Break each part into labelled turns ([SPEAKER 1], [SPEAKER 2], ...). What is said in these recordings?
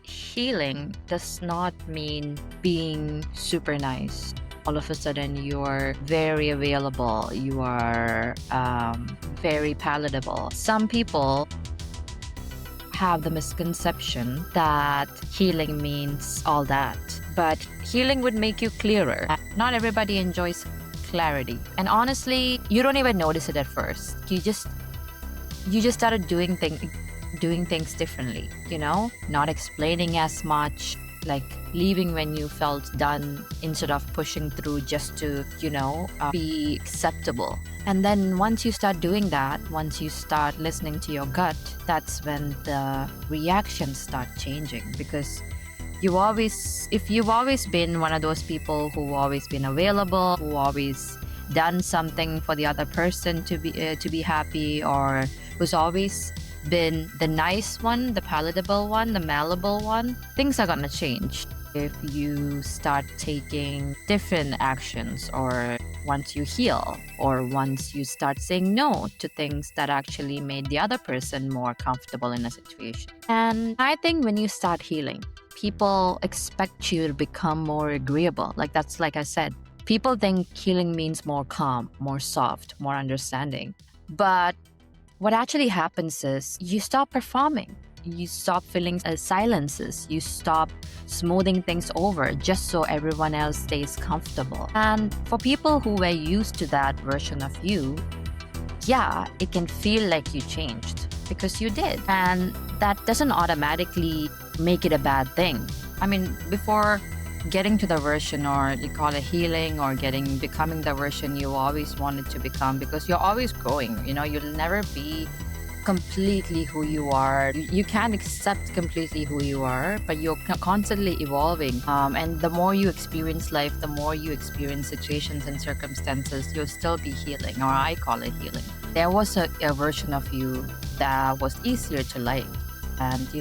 [SPEAKER 1] Healing does not mean being super nice. All of a sudden, you're very available, you are very palatable. Some people have the misconception that healing means all that, but healing would make you clearer. Not everybody enjoys clarity, and honestly, you don't even notice it at first. You just started doing things differently, not explaining as much, like leaving when you felt done instead of pushing through just to be acceptable. And then once you start doing that, once you start listening to your gut, that's when the reactions start changing. Because if you've always been one of those people who always been available, who always done something for the other person to be happy, or who's always been the nice one, the palatable one, the malleable one, things are gonna change if you start taking different actions, or once you heal, or once you start saying no to things that actually made the other person more comfortable in a situation. And I think when you start healing, people expect you to become more agreeable. Like I said, people think healing means more calm, more soft, more understanding. But what actually happens is you stop performing. You stop filling silences. You stop smoothing things over just so everyone else stays comfortable. And for people who were used to that version of you, yeah, it can feel like you changed because you did. And that doesn't automatically make it a bad thing. I mean, before getting to the version, or you call it healing, or becoming the version you always wanted to become, because you're always growing. You'll never be completely who you are. You can't accept completely who you are, but you're constantly evolving. And the more you experience life, the more you experience situations and circumstances, you'll still be healing, or I call it healing. There was a version of you that was easier to like, and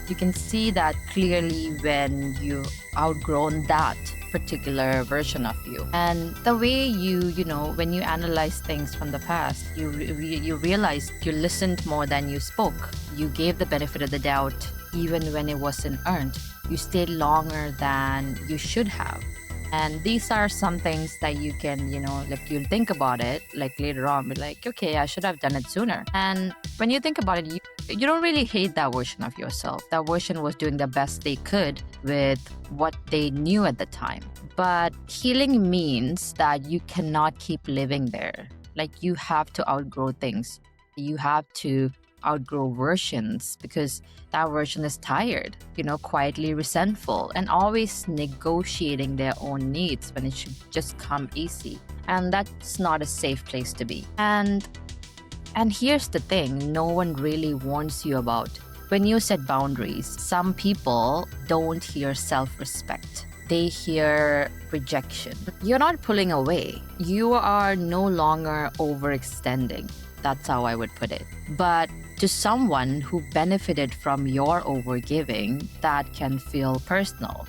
[SPEAKER 1] you can see that clearly when you outgrown that particular version of you. And the way when you analyze things from the past, you realize you listened more than you spoke. You gave the benefit of the doubt even when it wasn't earned. You stayed longer than you should have. And these are some things that you can, you'll think about it, like later on, be like, okay, I should have done it sooner. And when you think about it, you don't really hate that version of yourself. That version was doing the best they could with what they knew at the time. But healing means that you cannot keep living there. Like, you have to outgrow things. You have to outgrow versions, because that version is tired, quietly resentful, and always negotiating their own needs when it should just come easy. And that's not a safe place to be. And here's the thing no one really warns you about. When you set boundaries, some people don't hear self-respect. They hear rejection. You're not pulling away. You are no longer overextending. That's how I would put it. But to someone who benefited from your overgiving, that can feel personal.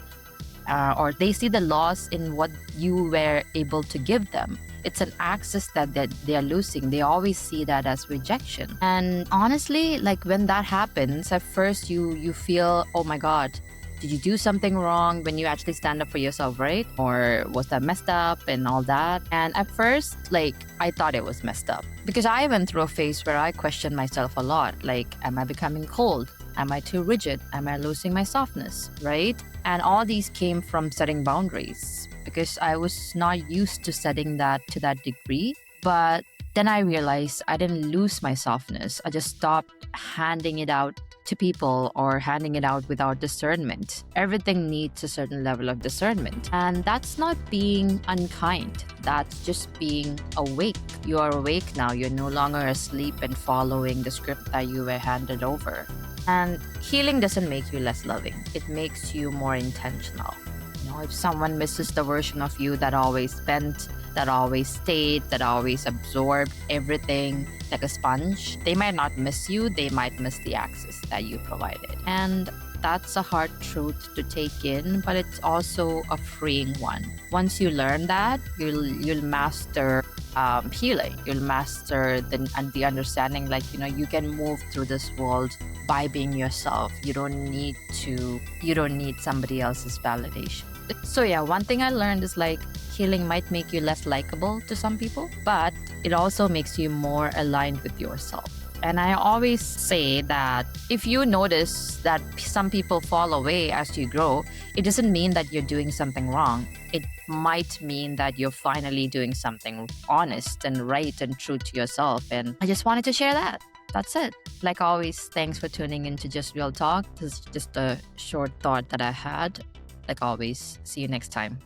[SPEAKER 1] Or they see the loss in what you were able to give them. It's an access that they're losing. They always see that as rejection. And honestly, like, when that happens, at first you feel, oh my God, did you do something wrong? When you actually stand up for yourself, right? Or was that messed up and all that? And at first, I thought it was messed up, because I went through a phase where I questioned myself a lot. Like, am I becoming cold? Am I too rigid? Am I losing my softness, right? And all these came from setting boundaries, because I was not used to setting that to that degree. But then I realized I didn't lose my softness. I just stopped handing it out to people, or handing it out without discernment. Everything needs a certain level of discernment. And that's not being unkind. That's just being awake. You are awake now. You're no longer asleep and following the script that you were handed over. And healing doesn't make you less loving. It makes you more intentional. If someone misses the version of you that always bent, that always stayed, that always absorbed everything like a sponge, they might not miss you, they might miss the access that you provided. And that's a hard truth to take in, but it's also a freeing one. Once you learn that, you'll master healing. You'll master the understanding, like, you can move through this world by being yourself. You don't need somebody else's validation. So yeah, one thing I learned is like healing might make you less likable to some people, but it also makes you more aligned with yourself. And I always say that if you notice that some people fall away as you grow, it doesn't mean that you're doing something wrong. It might mean that you're finally doing something honest and right and true to yourself. And I just wanted to share that. That's it. Like always, thanks for tuning in to Just Real Talk. This is just a short thought that I had. Like always, see you next time.